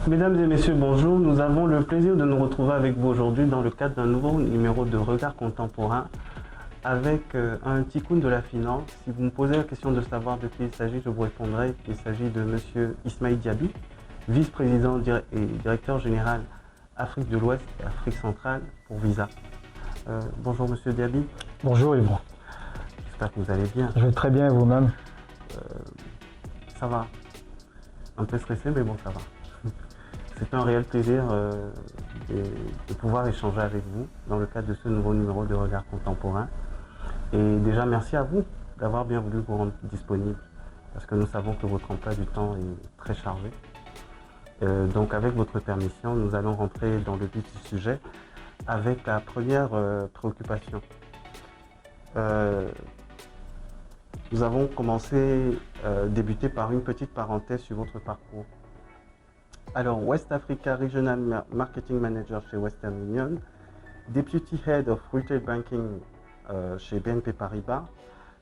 Mesdames et messieurs, bonjour. Nous avons le plaisir de nous retrouver avec vous aujourd'hui dans le cadre d'un nouveau numéro de Regard Contemporain avec un ticoun de la finance. Si vous me posez la question de savoir de qui il s'agit, je vous répondrai qu'il s'agit de M. Ismaïl Diaby, vice-président et directeur général Afrique de l'Ouest et Afrique centrale pour Visa. Bonjour M. Diaby. Bonjour Yvon. J'espère que vous allez bien. Je vais très bien et vous-même? Ça va. Un peu stressé, mais bon, ça va. C'est un réel plaisir de pouvoir échanger avec vous dans le cadre de ce nouveau numéro de Regard Contemporain. Et déjà, merci à vous d'avoir bien voulu vous rendre disponible, parce que nous savons que votre emploi du temps est très chargé. Donc, avec votre permission, nous allons rentrer dans le vif du sujet avec la première préoccupation. Nous avons débuté par une petite parenthèse sur votre parcours. Alors, West Africa Regional Marketing Manager chez Western Union, Deputy Head of Retail Banking chez BNP Paribas,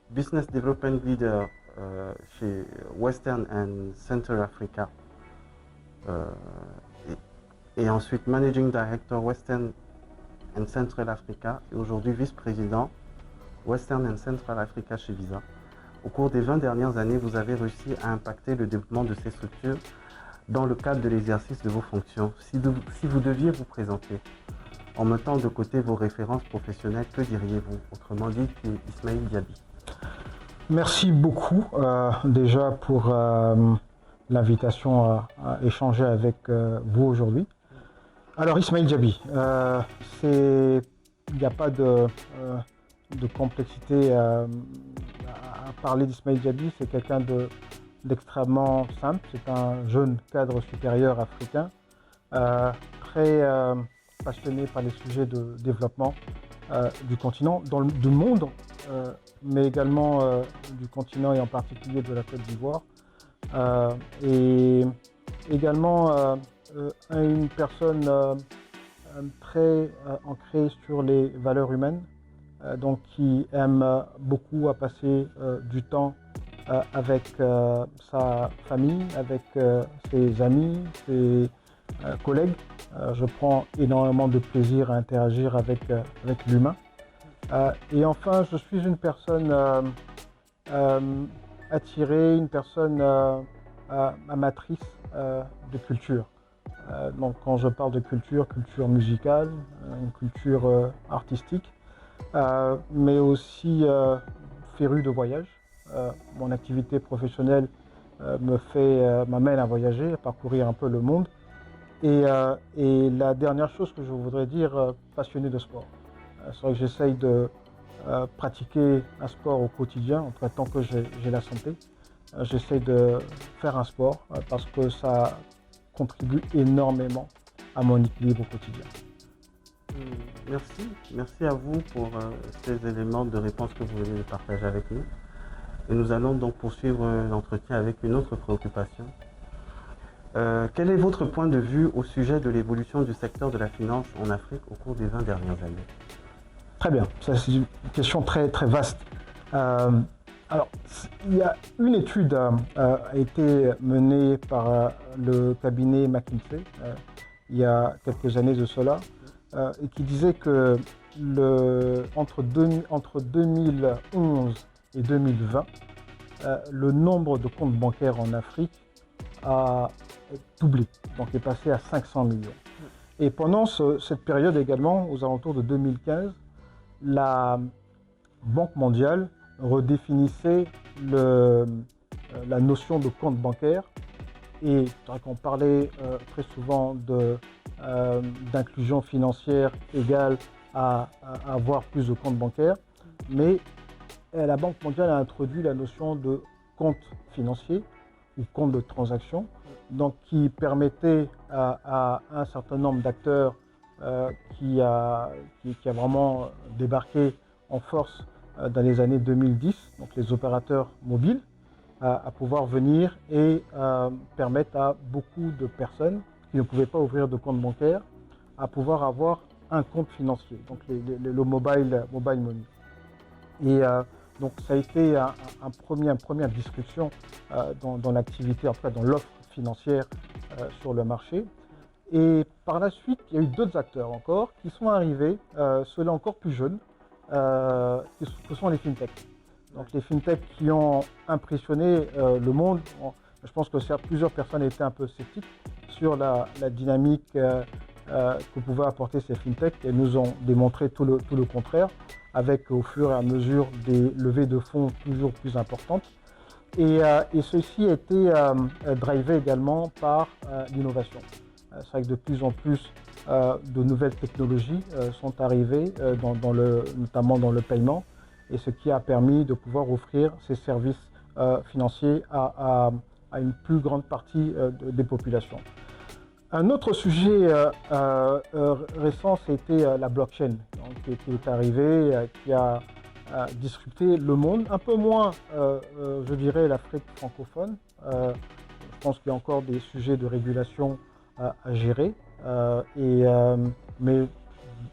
Business Development Leader chez Western and Central Africa, et ensuite Managing Director Western and Central Africa, et aujourd'hui vice-président Western and Central Africa chez Visa. Au cours des 20 dernières années, vous avez réussi à impacter le développement de ces structures dans le cadre de l'exercice de vos fonctions. Si vous deviez vous présenter, en mettant de côté vos références professionnelles, que diriez-vous? Autrement dit, Ismaïl Diaby. Merci beaucoup déjà pour l'invitation à échanger avec vous aujourd'hui. Alors Ismaïl Diaby, il n'y a pas de complexité à parler d'Ismaïl Diaby. C'est quelqu'un d'extrêmement simple. C'est un jeune cadre supérieur africain, très passionné par les sujets de développement du continent, du monde, mais également du continent et en particulier de la Côte d'Ivoire. Et également une personne très ancrée sur les valeurs humaines, donc qui aime beaucoup à passer du temps avec sa famille, avec ses amis, ses collègues. Je prends énormément de plaisir à interagir avec l'humain. Et enfin, je suis une personne attirée, une personne amatrice de culture. Donc quand je parle de culture musicale, une culture artistique, mais aussi féru de voyage. Mon activité professionnelle m'amène à voyager, à parcourir un peu le monde. Et la dernière chose que je voudrais dire, passionné de sport. C'est vrai que j'essaye de pratiquer un sport au quotidien, en tout cas tant que j'ai la santé. J'essaye de faire un sport parce que ça contribue énormément à mon équilibre au quotidien. Merci à vous pour ces éléments de réponse que vous venez de partager avec nous. Et nous allons donc poursuivre l'entretien avec une autre préoccupation. Quel est votre point de vue au sujet de l'évolution du secteur de la finance en Afrique au cours des 20 dernières années? Très bien, ça c'est une question très, très vaste. Alors, il y a une étude a été menée par le cabinet McKinsey il y a quelques années de cela, et qui disait que entre 2011 et 2020, le nombre de comptes bancaires en Afrique a doublé, donc est passé à 500 millions. Et pendant cette période également, aux alentours de 2015, la Banque mondiale redéfinissait la notion de compte bancaire, et on parlait très souvent d'inclusion financière égale à avoir plus de comptes bancaires, mais la Banque mondiale a introduit la notion de compte financier ou compte de transaction, donc qui permettait à un certain nombre d'acteurs qui a vraiment débarqué en force dans les années 2010, donc les opérateurs mobiles, à pouvoir venir et permettre à beaucoup de personnes qui ne pouvaient pas ouvrir de compte bancaire à pouvoir avoir un compte financier, donc le mobile money. Et Donc ça a été une première discussion dans l'activité, en tout cas dans l'offre financière sur le marché. Et par la suite, il y a eu d'autres acteurs encore qui sont arrivés, ceux-là encore plus jeunes, que sont les fintechs. Donc les fintechs qui ont impressionné le monde. Je pense que plusieurs personnes étaient un peu sceptiques sur la dynamique que pouvaient apporter ces fintechs et nous ont démontré tout le contraire, avec au fur et à mesure des levées de fonds toujours plus importantes. Et ceci a été drivé également par l'innovation. C'est vrai que de plus en plus de nouvelles technologies sont arrivées, notamment dans le paiement, et ce qui a permis de pouvoir offrir ces services financiers à une plus grande partie des populations. Un autre sujet récent, c'était la blockchain, donc, qui est arrivée, qui a disrupté le monde, un peu moins, je dirais, l'Afrique francophone. Je pense qu'il y a encore des sujets de régulation à gérer, mais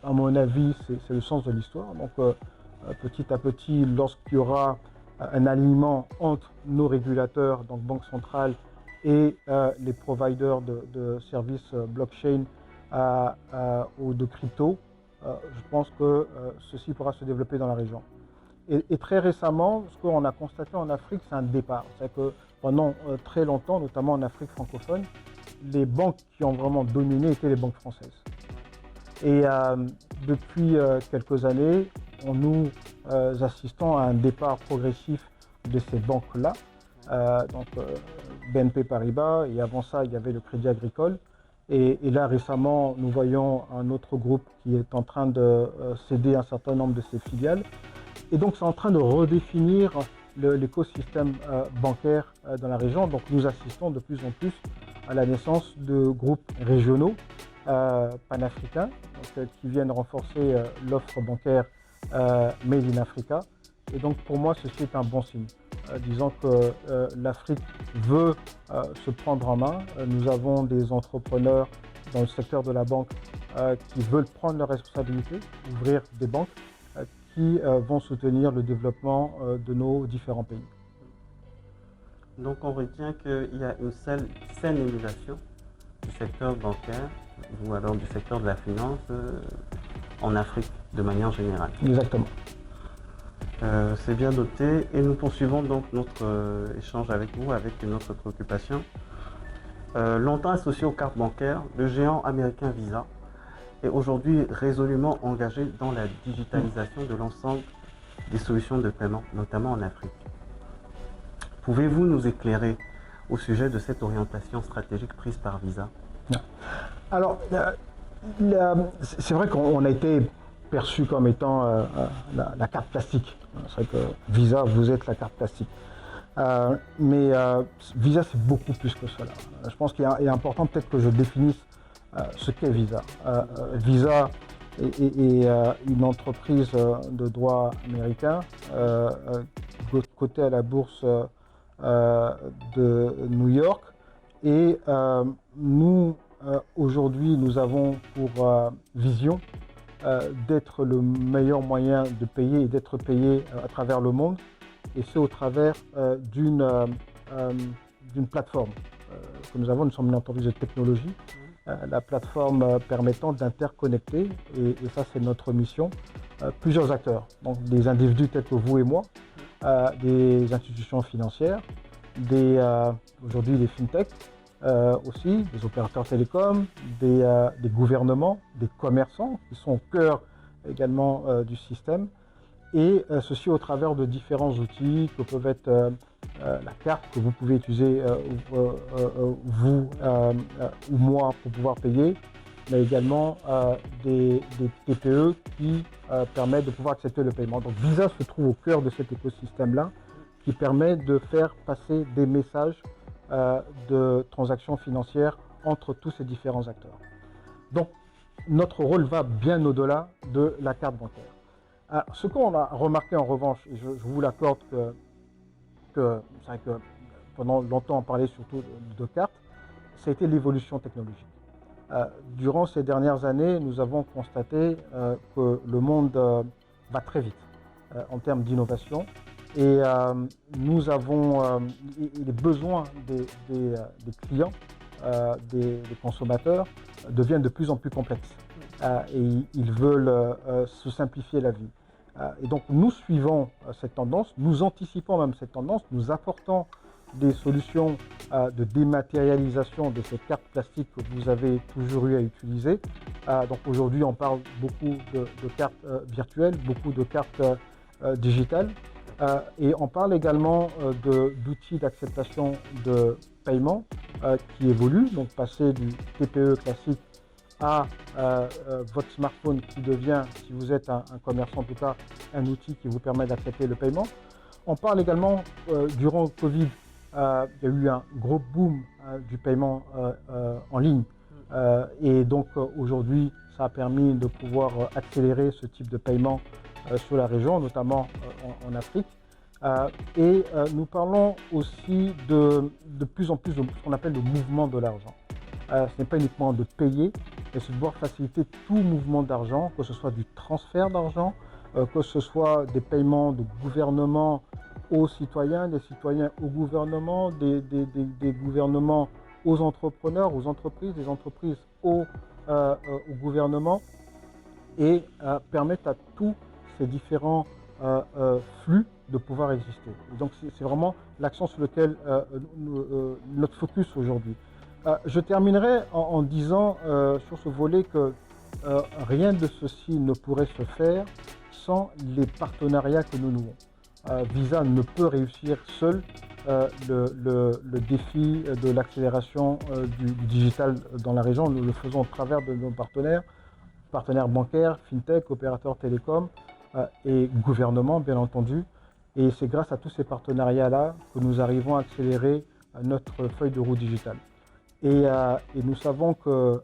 à mon avis, c'est le sens de l'histoire. Donc, petit à petit, lorsqu'il y aura un alignement entre nos régulateurs, donc Banque centrale, et les providers de services blockchain ou de crypto, je pense que ceci pourra se développer dans la région. Et très récemment, ce qu'on a constaté en Afrique, c'est un départ. C'est que pendant très longtemps, notamment en Afrique francophone, les banques qui ont vraiment dominé étaient les banques françaises. Et depuis quelques années, nous assistons à un départ progressif de ces banques-là. BNP Paribas, et avant ça, il y avait le Crédit Agricole. Et là, récemment, nous voyons un autre groupe qui est en train de céder un certain nombre de ses filiales. Et donc, c'est en train de redéfinir l'écosystème bancaire dans la région. Donc, nous assistons de plus en plus à la naissance de groupes régionaux panafricains qui viennent renforcer l'offre bancaire Made in Africa. Et donc, pour moi, ceci est un bon signe. Disons que l'Afrique veut se prendre en main. Nous avons des entrepreneurs dans le secteur de la banque qui veulent prendre leurs responsabilités, ouvrir des banques qui vont soutenir le développement de nos différents pays. Donc on retient qu'il y a une saine émulation du secteur bancaire ou alors du secteur de la finance en Afrique de manière générale. Exactement. C'est bien noté et nous poursuivons donc notre échange avec vous avec une autre préoccupation. Longtemps associé aux cartes bancaires, le géant américain Visa est aujourd'hui résolument engagé dans la digitalisation de l'ensemble des solutions de paiement, notamment en Afrique. Pouvez-vous nous éclairer au sujet de cette orientation stratégique prise par Visa? Alors, c'est vrai qu'on a été perçu comme étant la carte plastique. C'est vrai que Visa, vous êtes la carte plastique. Mais Visa, c'est beaucoup plus que cela. Je pense qu'il est important peut-être que je définisse ce qu'est Visa. Visa est une entreprise de droit américain cotée à la bourse de New York. Et nous, aujourd'hui, nous avons pour vision d'être le meilleur moyen de payer et d'être payé à travers le monde. Et c'est au travers d'une plateforme que nous avons. Nous sommes une entreprise de technologie. La plateforme permettant d'interconnecter, et ça c'est notre mission, plusieurs acteurs. Donc des individus tels que vous et moi, des institutions financières, aujourd'hui des fintechs, aussi des opérateurs télécoms, des gouvernements, des commerçants qui sont au cœur également du système. Et ceci au travers de différents outils que peuvent être la carte que vous pouvez utiliser vous ou moi pour pouvoir payer, mais également des TPE qui permettent de pouvoir accepter le paiement. Donc Visa se trouve au cœur de cet écosystème-là qui permet de faire passer des messages de transactions financières entre tous ces différents acteurs. Donc notre rôle va bien au-delà de la carte bancaire. Alors, ce qu'on a remarqué en revanche, et je vous l'accorde que c'est vrai que pendant longtemps on parlait surtout de cartes, ça a été l'évolution technologique. Durant ces dernières années, nous avons constaté que le monde va très vite en termes d'innovation. Et nous avons les besoins des clients, des consommateurs deviennent de plus en plus complexes et ils veulent se simplifier la vie. Et donc nous suivons cette tendance, nous anticipons même cette tendance, nous apportons des solutions de dématérialisation de ces cartes plastiques que vous avez toujours eu à utiliser. Donc aujourd'hui on parle beaucoup de cartes virtuelles, beaucoup de cartes digitales. Et on parle également d'outils d'acceptation de paiement qui évoluent, donc passer du TPE classique à votre smartphone qui devient, si vous êtes un commerçant en tout cas, un outil qui vous permet d'accepter le paiement. On parle également, durant le Covid, il y a eu un gros boom du paiement en ligne. Et donc aujourd'hui, ça a permis de pouvoir accélérer ce type de paiement sur la région, notamment en Afrique. Et nous parlons aussi de plus en plus de ce qu'on appelle le mouvement de l'argent. Ce n'est pas uniquement de payer, mais c'est de pouvoir faciliter tout mouvement d'argent, que ce soit du transfert d'argent, que ce soit des paiements de gouvernement aux citoyens, des citoyens au gouvernement, des gouvernements aux entrepreneurs, aux entreprises, des entreprises au gouvernement, et permettre à tous ces différents flux de pouvoir exister. Et donc c'est vraiment l'accent sur lequel notre focus aujourd'hui. Je terminerai en disant sur ce volet que rien de ceci ne pourrait se faire sans les partenariats que nous nouons. Visa ne peut réussir seul le défi de l'accélération du digital dans la région. Nous le faisons au travers de nos partenaires bancaires, fintech, opérateurs télécoms et gouvernement bien entendu. Et c'est grâce à tous ces partenariats-là que nous arrivons à accélérer notre feuille de route digitale. Et nous savons qu'une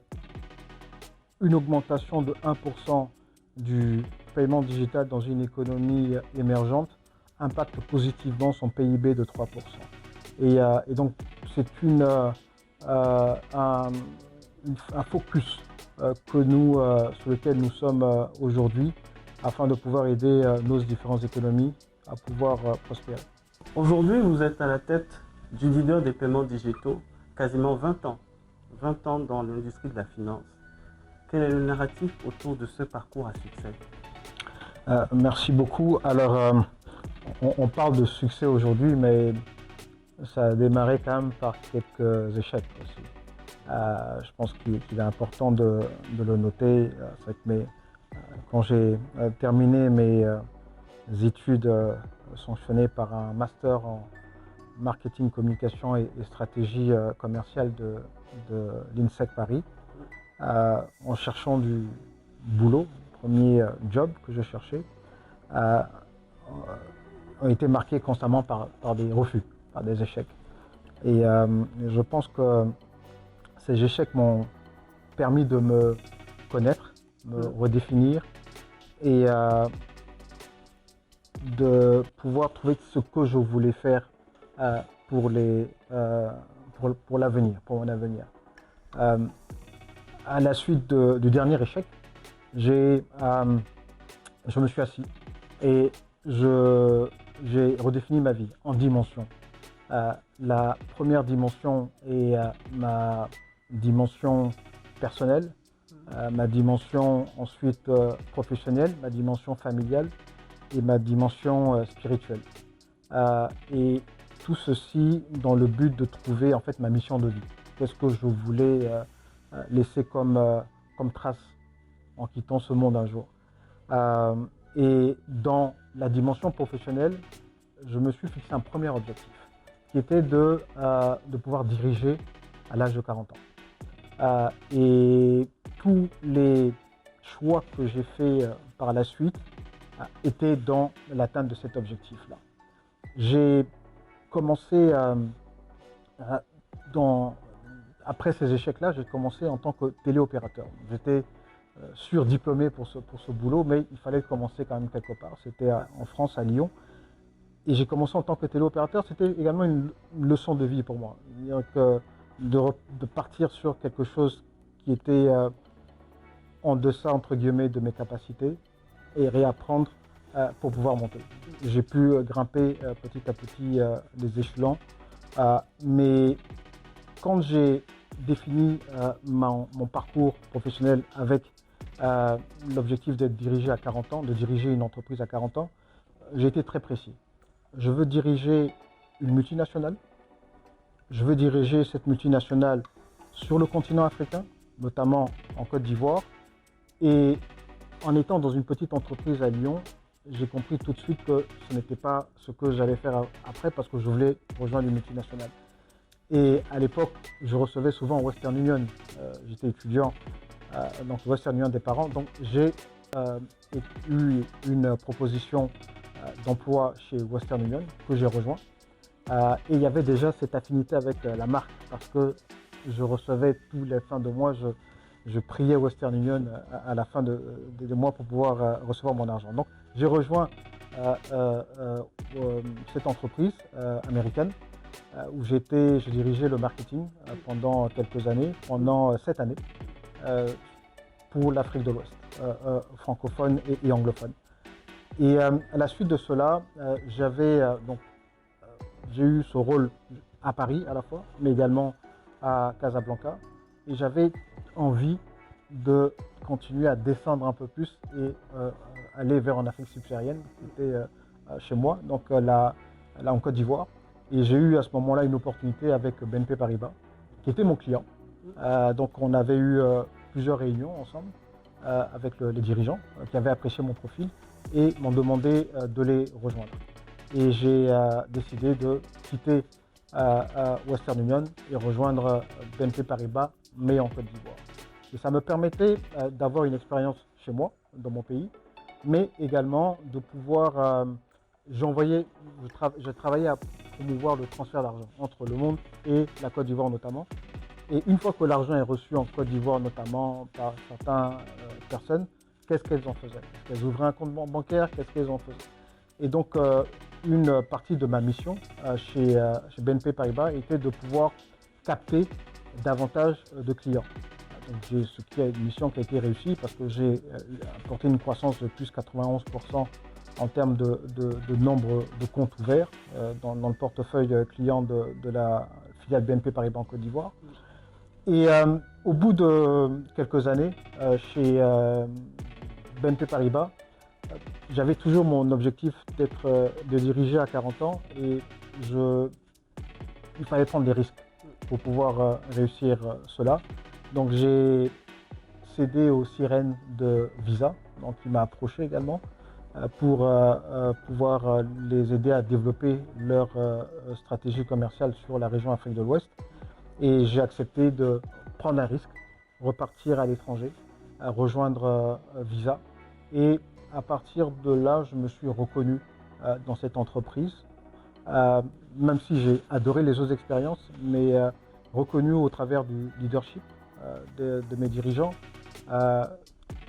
augmentation de 1% du paiement digital dans une économie émergente impacte positivement son PIB de 3%. Et donc c'est un focus sur lequel nous sommes aujourd'hui afin de pouvoir aider nos différentes économies à pouvoir prospérer. Aujourd'hui, vous êtes à la tête du leader des paiements digitaux, quasiment 20 ans dans l'industrie de la finance. Quel est le narratif autour de ce parcours à succès? Merci beaucoup. Alors, on parle de succès aujourd'hui, mais ça a démarré quand même par quelques échecs aussi. Je pense qu'il est important de le noter. C'est vrai que quand j'ai terminé mes études sanctionnées par un master en marketing, communication et stratégie commerciale de l'INSEC Paris, en cherchant du boulot, premier job que je cherchais, ont été marqués constamment par des refus, par des échecs. Et je pense que ces échecs m'ont permis de me connaître, me redéfinir et de pouvoir trouver ce que je voulais faire pour l'avenir, pour mon avenir. À la suite du dernier échec, je me suis assis et j'ai redéfini ma vie en dimensions. La première dimension est ma dimension personnelle, ma dimension ensuite professionnelle, ma dimension familiale et ma dimension spirituelle. Et tout ceci dans le but de trouver en fait ma mission de vie. Qu'est-ce que je voulais laisser comme trace en quittant ce monde un jour. Et dans la dimension professionnelle, je me suis fixé un premier objectif qui était de pouvoir diriger à l'âge de 40 ans. Et tous les choix que j'ai faits par la suite étaient dans l'atteinte de cet objectif-là. J'ai commencé, après ces échecs-là, j'ai commencé en tant que téléopérateur. J'étais surdiplômé pour ce boulot, mais il fallait commencer quand même quelque part. C'était en France, à Lyon. Et j'ai commencé en tant que téléopérateur. C'était également une leçon de vie pour moi. De partir sur quelque chose qui était en deçà, entre guillemets, de mes capacités et réapprendre pour pouvoir monter. J'ai pu grimper petit à petit les échelons, mais quand j'ai défini mon parcours professionnel avec l'objectif d'être dirigé à 40 ans, de diriger une entreprise à 40 ans, j'ai été très précis. Je veux diriger une multinationale. Je veux diriger cette multinationale sur le continent africain, notamment en Côte d'Ivoire. Et en étant dans une petite entreprise à Lyon, j'ai compris tout de suite que ce n'était pas ce que j'allais faire après parce que je voulais rejoindre une multinationale. Et à l'époque, je recevais souvent Western Union. J'étais étudiant, donc Western Union des parents. Donc j'ai eu une proposition d'emploi chez Western Union que j'ai rejoint. Et il y avait déjà cette affinité avec la marque parce que je recevais tous les fins de mois, je priais Western Union à la fin des mois pour pouvoir recevoir mon argent. Donc j'ai rejoint cette entreprise américaine où je dirigeais le marketing pendant quelques années, pendant 7 années, pour l'Afrique de l'Ouest, francophone et anglophone. Et à la suite de cela, j'ai eu ce rôle à Paris à la fois, mais également à Casablanca. Et j'avais envie de continuer à descendre un peu plus et aller vers en Afrique subsaharienne, qui était chez moi, donc là en Côte d'Ivoire. Et j'ai eu à ce moment-là une opportunité avec BNP Paribas, qui était mon client. Donc on avait eu plusieurs réunions ensemble avec les dirigeants qui avaient apprécié mon profil et m'ont demandé de les rejoindre. Et j'ai décidé de quitter Western Union et rejoindre BNP Paribas, mais en Côte d'Ivoire. Et ça me permettait d'avoir une expérience chez moi, dans mon pays, mais également de pouvoir... je travaillais à promouvoir le transfert d'argent entre le monde et la Côte d'Ivoire notamment. Et une fois que l'argent est reçu en Côte d'Ivoire notamment par certaines personnes, qu'est-ce qu'elles en faisaient? Est-ce qu'elles ouvraient un compte bancaire? Qu'est-ce qu'elles en faisaient? Et donc, une partie de ma mission chez BNP Paribas était de pouvoir capter davantage de clients. Donc, une mission qui a été réussie parce que j'ai apporté une croissance de plus 91% en termes de nombre de comptes ouverts dans le portefeuille client de la filiale BNP Paribas en Côte d'Ivoire. Et au bout de quelques années, chez BNP Paribas, j'avais toujours mon objectif de diriger à 40 ans et il fallait prendre des risques pour pouvoir réussir cela. Donc j'ai cédé aux sirènes de Visa, donc il m'a approché également pour pouvoir les aider à développer leur stratégie commerciale sur la région Afrique de l'Ouest. Et j'ai accepté de prendre un risque, repartir à l'étranger, rejoindre Visa. Et à partir de là, je me suis reconnu dans cette entreprise, même si j'ai adoré les autres expériences, mais reconnu au travers du leadership de mes dirigeants,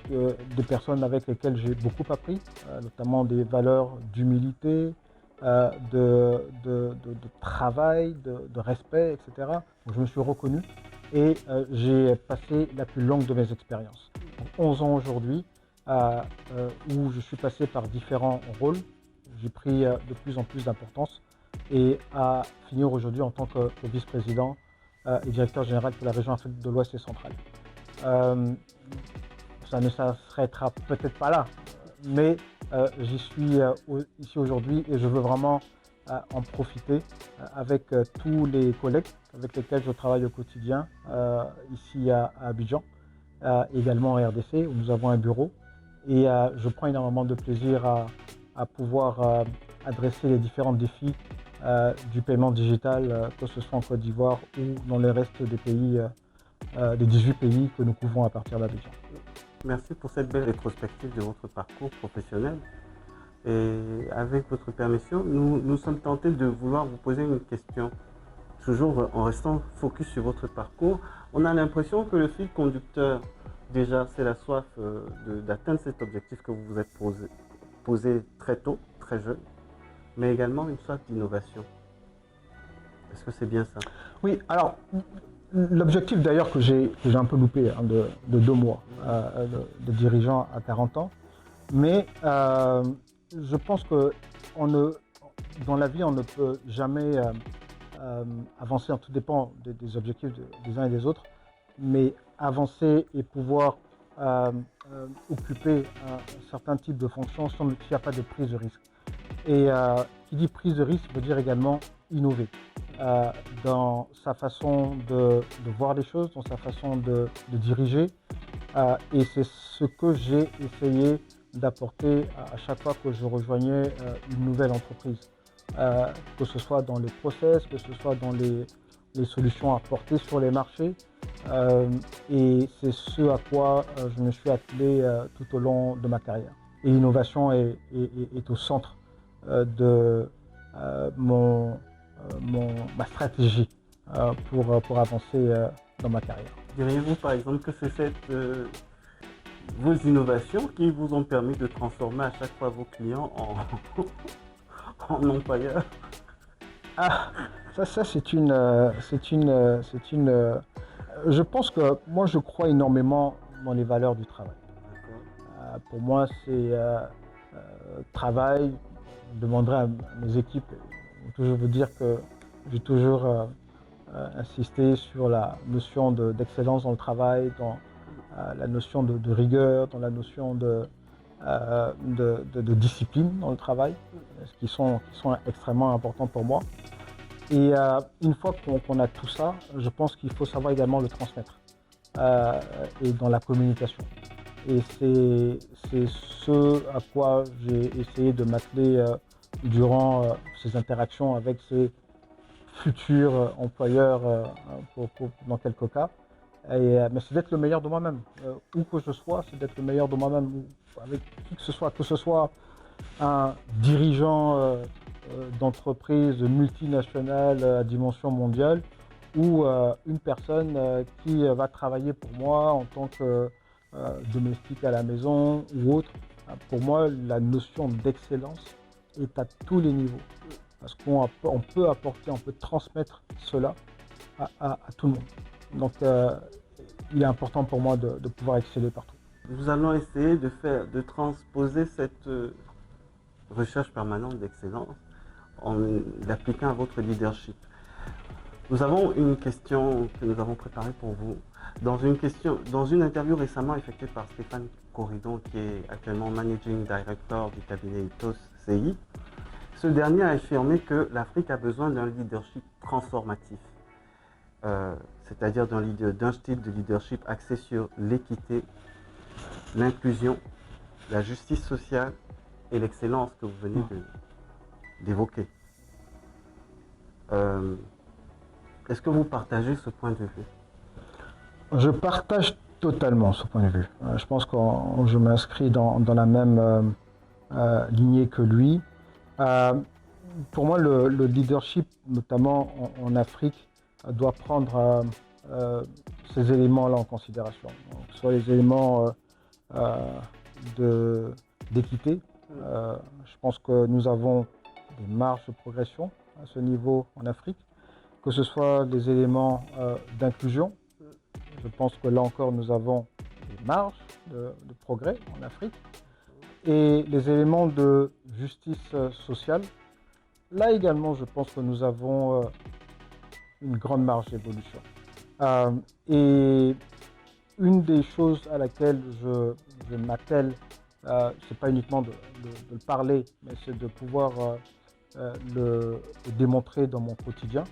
des personnes avec lesquelles j'ai beaucoup appris, notamment des valeurs d'humilité, de travail, de respect, etc. Donc, je me suis reconnu et j'ai passé la plus longue de mes expériences. Donc, 11 ans aujourd'hui, où je suis passé par différents rôles. J'ai pris de plus en plus d'importance et à finir aujourd'hui en tant que vice-président et directeur général pour la région Afrique de l'Ouest et centrale. Ça ne s'arrêtera peut-être pas là, mais j'y suis ici aujourd'hui et je veux vraiment en profiter avec tous les collègues avec lesquels je travaille au quotidien ici à Abidjan, également en RDC où nous avons un bureau. Et je prends énormément de plaisir à pouvoir adresser les différents défis du paiement digital, que ce soit en Côte d'Ivoire ou dans le reste des pays, des 18 pays que nous couvrons à partir d'Abidjan. Merci pour cette belle rétrospective de votre parcours professionnel. Et avec votre permission, nous sommes tentés de vouloir vous poser une question. Toujours en restant focus sur votre parcours, on a l'impression que le fil conducteur, déjà, c'est la soif d'atteindre cet objectif que vous vous êtes posé très tôt, très jeune, mais également une soif d'innovation. Est-ce que c'est bien ça? Oui, alors, l'objectif d'ailleurs que j'ai un peu loupé de 2 mois de dirigeant à 40 ans, mais je pense que dans la vie, on ne peut jamais avancer. Tout dépend des objectifs des uns et des autres, mais avancer et pouvoir euh, occuper un certain type de fonction s'il n'y a pas de prise de risque. Et qui dit prise de risque veut dire également innover dans sa façon de voir les choses, dans sa façon de diriger. Et c'est ce que j'ai essayé d'apporter à chaque fois que je rejoignais une nouvelle entreprise. Que ce soit dans les process, que ce soit dans les solutions apportées sur les marchés. Et c'est ce à quoi je me suis attelé tout au long de ma carrière. Et l'innovation est au centre de ma stratégie pour avancer dans ma carrière. Diriez-vous par exemple que c'est vos innovations qui vous ont permis de transformer à chaque fois vos clients en employeurs? Ah, ça je pense que moi je crois énormément dans les valeurs du travail. Pour moi c'est travail. Je demanderai à mes équipes, je vais toujours vous dire que j'ai toujours insisté sur la notion d'excellence dans le travail, dans la notion de rigueur, dans la notion de discipline dans le travail, qui sont extrêmement importants pour moi. Et une fois qu'on a tout ça, je pense qu'il faut savoir également le transmettre et dans la communication. Et c'est ce à quoi j'ai essayé de m'atteler durant ces interactions avec ces futurs employeurs dans quelques cas. Mais c'est d'être le meilleur de moi-même. Où que je sois, c'est d'être le meilleur de moi-même. Avec qui que ce soit un dirigeant d'entreprise multinationale à dimension mondiale ou une personne qui va travailler pour moi en tant que domestique à la maison ou autre. Pour moi, la notion d'excellence est à tous les niveaux. Parce qu'on peut apporter, on peut transmettre cela à tout le monde. Donc, il est important pour moi de pouvoir exceller partout. Nous allons essayer de transposer cette recherche permanente d'excellence en l'appliquant à votre leadership. Nous avons une question que nous avons préparée pour vous. Dans une interview récemment effectuée par Stéphane Corridon, qui est actuellement Managing Director du cabinet Ethos CI, ce dernier a affirmé que l'Afrique a besoin d'un leadership transformatif, c'est-à-dire d'un style de leadership axé sur l'équité, l'inclusion, la justice sociale et l'excellence que vous venez d'évoquer. Est-ce que vous partagez ce point de vue? Je partage totalement ce point de vue. Je pense que je m'inscris dans la même lignée que lui. Pour moi, le leadership, notamment en Afrique, doit prendre ces éléments-là en considération. Donc, que ce soit les éléments d'équité. Je pense que nous avons des marges de progression à ce niveau en Afrique. Que ce soit des éléments d'inclusion. Je pense que là encore, nous avons des marges de progrès en Afrique. Et les éléments de justice sociale, là également, je pense que nous avons une grande marge d'évolution. Et une des choses à laquelle je m'attelle, c'est pas uniquement de le parler, mais c'est de pouvoir le démontrer dans mon quotidien.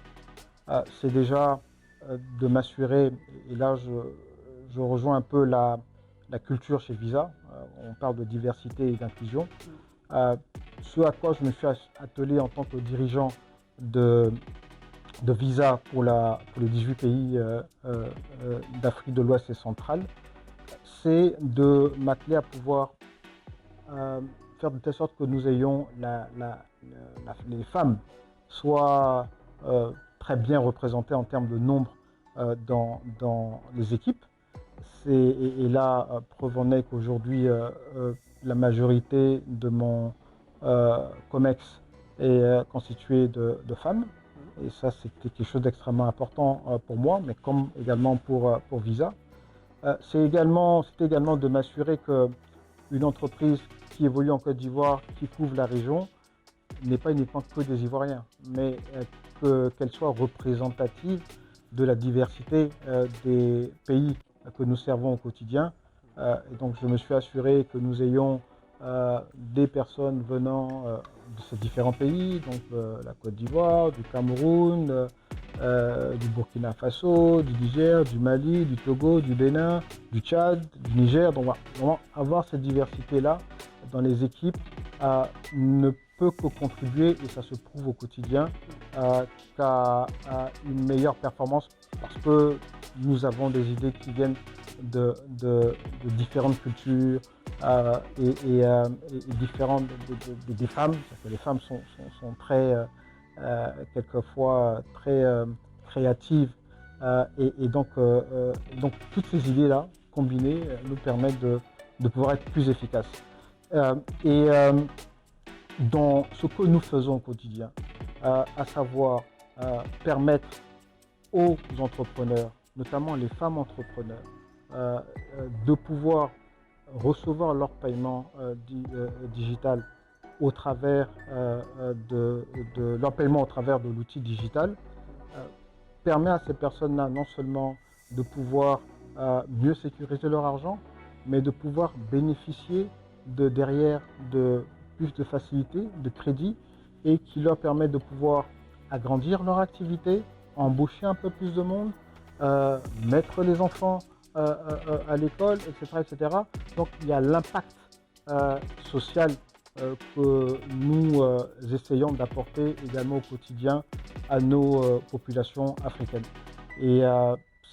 C'est déjà de m'assurer, et là je rejoins un peu la culture chez Visa, on parle de diversité et d'inclusion. Ce à quoi je me suis attelé en tant que dirigeant de Visa pour les 18 pays d'Afrique de l'Ouest et centrale, c'est de m'atteler à pouvoir faire de telle sorte que nous ayons les femmes soient très bien représentées en termes de nombre dans les équipes. Et là, preuve en est qu'aujourd'hui, la majorité de mon COMEX est constituée de femmes. Et ça, c'était quelque chose d'extrêmement important pour moi, mais comme également pour Visa. C'est également de m'assurer qu'une entreprise qui évolue en Côte d'Ivoire, qui couvre la région, n'est pas uniquement que des Ivoiriens, mais qu'elle soit représentative de la diversité des pays que nous servons au quotidien. Et donc je me suis assuré que nous ayons des personnes venant de ces différents pays, donc la Côte d'Ivoire, du Cameroun, du Burkina Faso, du Niger, du Mali, du Togo, du Bénin, du Tchad, du Niger. Donc vraiment avoir cette diversité-là dans les équipes ne peut que contribuer, et ça se prouve au quotidien, qu'à une meilleure performance, parce que nous avons des idées qui viennent de différentes cultures et différentes des femmes. Parce que les femmes sont très, quelquefois très créatives, et donc toutes ces idées-là combinées nous permettent de pouvoir être plus efficaces. Dans ce que nous faisons au quotidien, à savoir permettre aux entrepreneurs, notamment les femmes entrepreneurs, de pouvoir recevoir leur paiement digital au travers de leur paiement au travers de l'outil digital, permet à ces personnes-là non seulement de pouvoir mieux sécuriser leur argent, mais de pouvoir bénéficier derrière de plus de facilité, de crédit, et qui leur permet de pouvoir agrandir leur activité, embaucher un peu plus de monde, mettre les enfants à l'école, etc., etc. Donc il y a l'impact social que nous essayons d'apporter également au quotidien à nos populations africaines. Et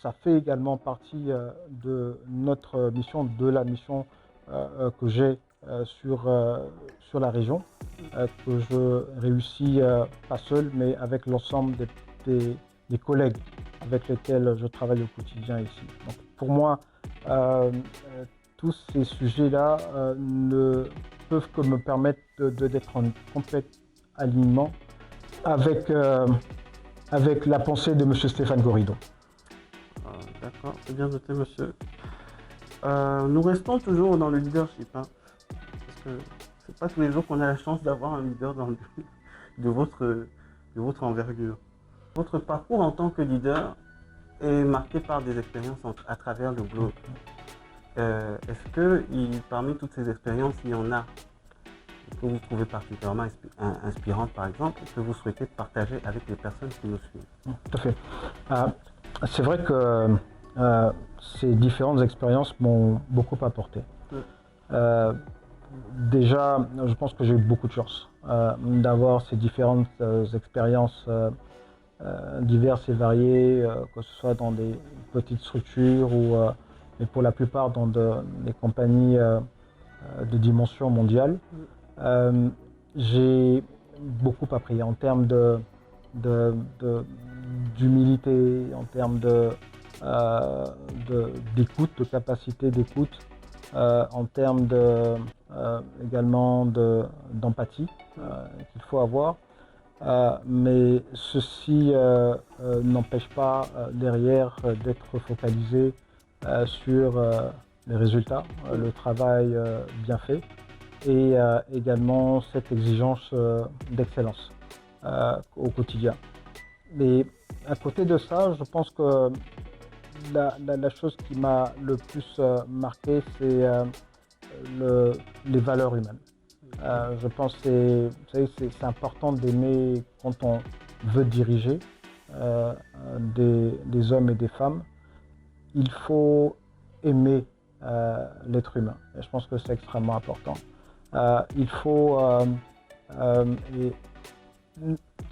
ça fait également partie de notre mission, de la mission que j'ai sur la région, que je réussis pas seul, mais avec l'ensemble des collègues avec lesquels je travaille au quotidien ici. Donc pour moi, tous ces sujets-là ne peuvent que me permettre d'être en complet alignement avec la pensée de M. Stéphane Gorido. D'accord, c'est bien noté, monsieur. Nous restons toujours dans le leadership, hein, parce que c'est pas tous les jours qu'on a la chance d'avoir un leader de votre envergure. Votre parcours en tant que leader est marqué par des expériences à travers le globe. Est-ce que parmi toutes ces expériences, il y en a que vous trouvez particulièrement inspirantes, par exemple, et que vous souhaitez partager avec les personnes qui nous suivent? Tout à fait. C'est vrai que ces différentes expériences m'ont beaucoup apporté. Déjà, je pense que j'ai eu beaucoup de chance d'avoir ces différentes expériences diverses et variées, que ce soit dans des petites structures mais pour la plupart dans des compagnies de dimension mondiale. J'ai beaucoup appris en termes d'humilité, en termes d'écoute, de capacité d'écoute, en termes également d'empathie qu'il faut avoir. Mais ceci n'empêche pas derrière d'être focalisé sur les résultats, le travail bien fait, et également cette exigence d'excellence au quotidien. Mais à côté de ça, je pense que la chose qui m'a le plus marqué, c'est les valeurs humaines. Je pense que c'est important d'aimer quand on veut diriger des hommes et des femmes. Il faut aimer l'être humain. Et je pense que c'est extrêmement important. Il faut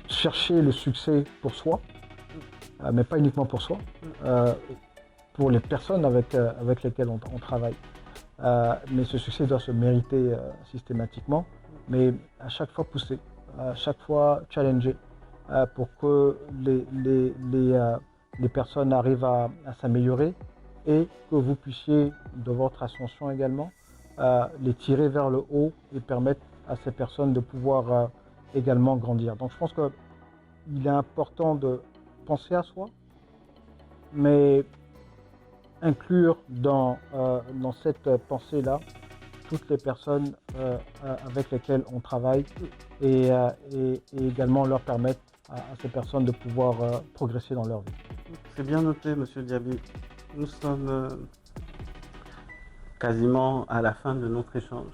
chercher le succès pour soi, mais pas uniquement pour soi, pour les personnes avec lesquelles on travaille. Mais ce succès doit se mériter systématiquement, mais à chaque fois pousser, à chaque fois challenger, pour que les personnes arrivent à s'améliorer, et que vous puissiez, de votre ascension également, les tirer vers le haut et permettre à ces personnes de pouvoir également grandir. Donc je pense qu'il est important de penser à soi, mais inclure dans cette pensée-là toutes les personnes avec lesquelles on travaille et également leur permettre à ces personnes de pouvoir progresser dans leur vie. C'est bien noté, Monsieur Diaby. Nous sommes quasiment à la fin de notre échange.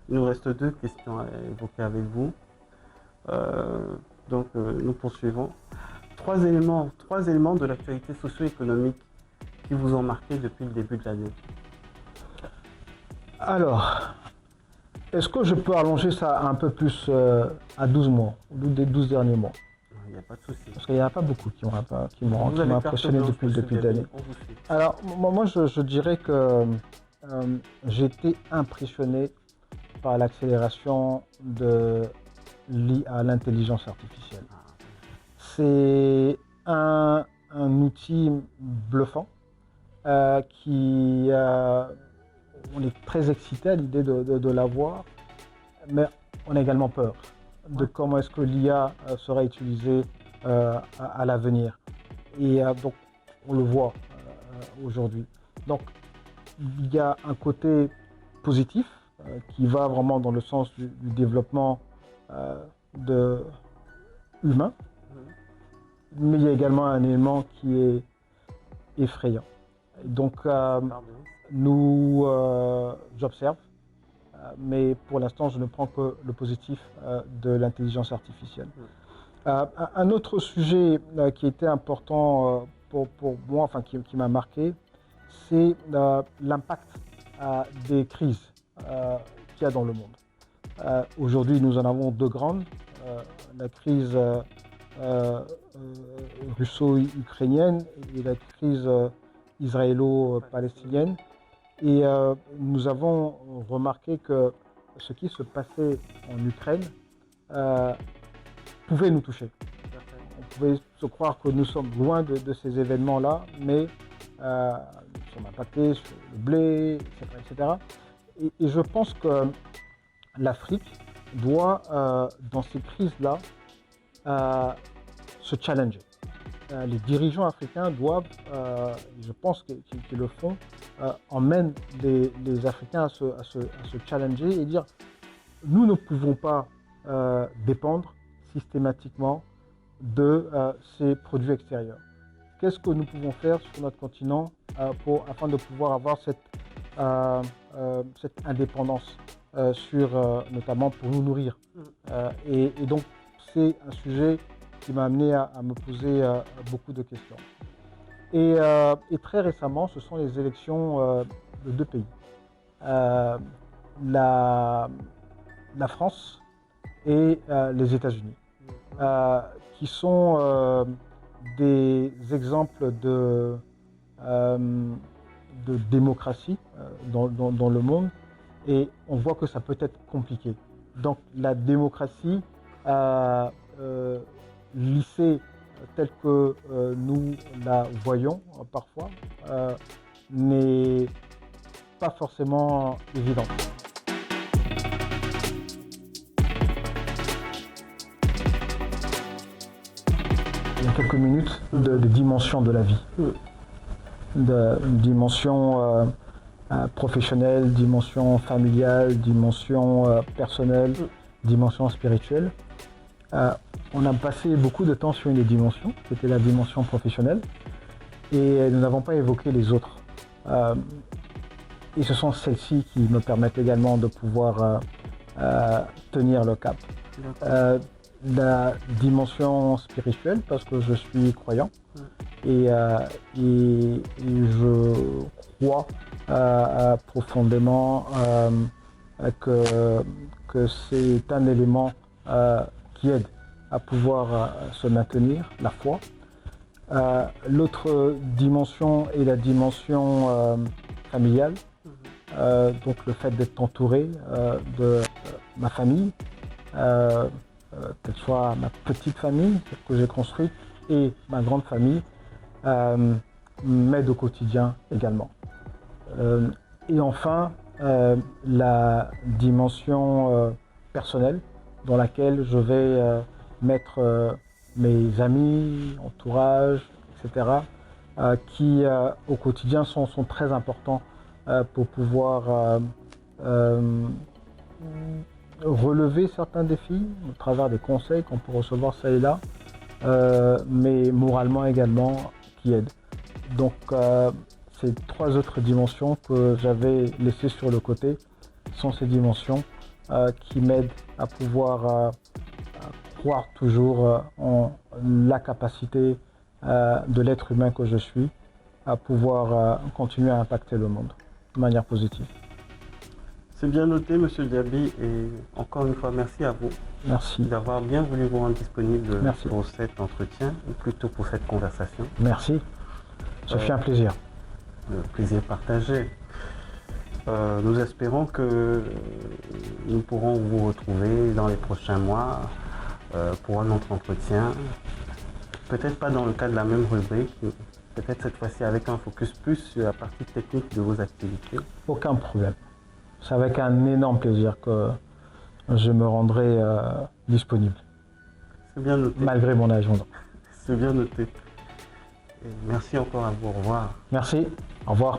Il nous reste 2 questions à évoquer avec vous. Donc nous poursuivons. 3 éléments de l'actualité socio-économique qui vous ont marqué depuis le début de l'année. Alors, est-ce que je peux allonger ça un peu plus à 12 mois, au bout des 12 derniers mois? Il n'y a pas de souci. Parce qu'il n'y en a pas beaucoup qui m'ont impressionné depuis le début de l'année. Alors, moi je dirais que j'ai été impressionné par l'accélération de l'IA, l'intelligence artificielle. C'est un outil bluffant qui on est très excité à l'idée de l'avoir, mais on a également peur de comment est-ce que l'IA sera utilisée à l'avenir. Et donc on le voit aujourd'hui. Donc il y a un côté positif qui va vraiment dans le sens du développement humain, mais il y a également un élément qui est effrayant. Donc j'observe, mais pour l'instant je ne prends que le positif de l'intelligence artificielle. Un autre sujet qui était important pour moi, enfin qui m'a marqué, c'est l'impact des crises qu'il y a dans le monde. Aujourd'hui, nous en avons 2 grandes. La crise russo-ukrainienne et la crise israélo-palestinienne. Et nous avons remarqué que ce qui se passait en Ukraine pouvait nous toucher. On pouvait se croire que nous sommes loin de ces événements-là, mais nous sommes impactés sur le blé, etc. Et je pense que l'Afrique doit, dans ces crises-là, se challenger. Les dirigeants africains doivent, je pense qu'ils le font, emmènent les Africains à se challenger et dire nous ne pouvons pas dépendre systématiquement de ces produits extérieurs. Qu'est-ce que nous pouvons faire sur notre continent afin de pouvoir avoir cette indépendance notamment pour nous nourrir. Et donc c'est un sujet qui m'a amené à me poser beaucoup de questions. Et très récemment, ce sont les élections de 2 pays. La France et les États-Unis, qui sont des exemples de démocratie dans le monde, et on voit que ça peut être compliqué. Donc la démocratie lissée telle que nous la voyons parfois n'est pas forcément évidente. Il y a quelques minutes de dimension de la vie, de dimension professionnelle, dimension familiale, dimension personnelle, dimension spirituelle. On a passé beaucoup de temps sur une des dimensions, qui était la dimension professionnelle, et nous n'avons pas évoqué les autres. Et ce sont celles-ci qui me permettent également de pouvoir tenir le cap. La dimension spirituelle, parce que je suis croyant, et je crois profondément que c'est un élément qui aide à pouvoir se maintenir, la foi. L'autre dimension est la dimension familiale, donc le fait d'être entouré de ma famille, qu'elle soit ma petite famille que j'ai construite et ma grande famille, m'aide au quotidien également. Et enfin, la dimension personnelle dans laquelle je vais mettre mes amis, entourage, etc., qui au quotidien sont très importants pour pouvoir relever certains défis au travers des conseils qu'on peut recevoir ça et là, mais moralement également qui aident. Donc ces 3 autres dimensions que j'avais laissées sur le côté sont ces dimensions qui m'aident à pouvoir croire toujours en la capacité de l'être humain que je suis à pouvoir continuer à impacter le monde de manière positive. C'est bien noté, Monsieur Diaby, et encore une fois, merci à vous. Merci. D'avoir bien voulu vous rendre disponible Merci. pour cet entretien, ou plutôt pour cette conversation. Merci. Ce fut un plaisir. Le plaisir partagé. Nous espérons que nous pourrons vous retrouver dans les prochains mois pour un autre entretien. Peut-être pas dans le cadre de la même rubrique, peut-être cette fois-ci avec un focus plus sur la partie technique de vos activités. Aucun problème. C'est avec un énorme plaisir que je me rendrai disponible. C'est bien noté. Malgré mon agenda. C'est bien noté. Et merci encore à vous. Au revoir. Merci. Au revoir.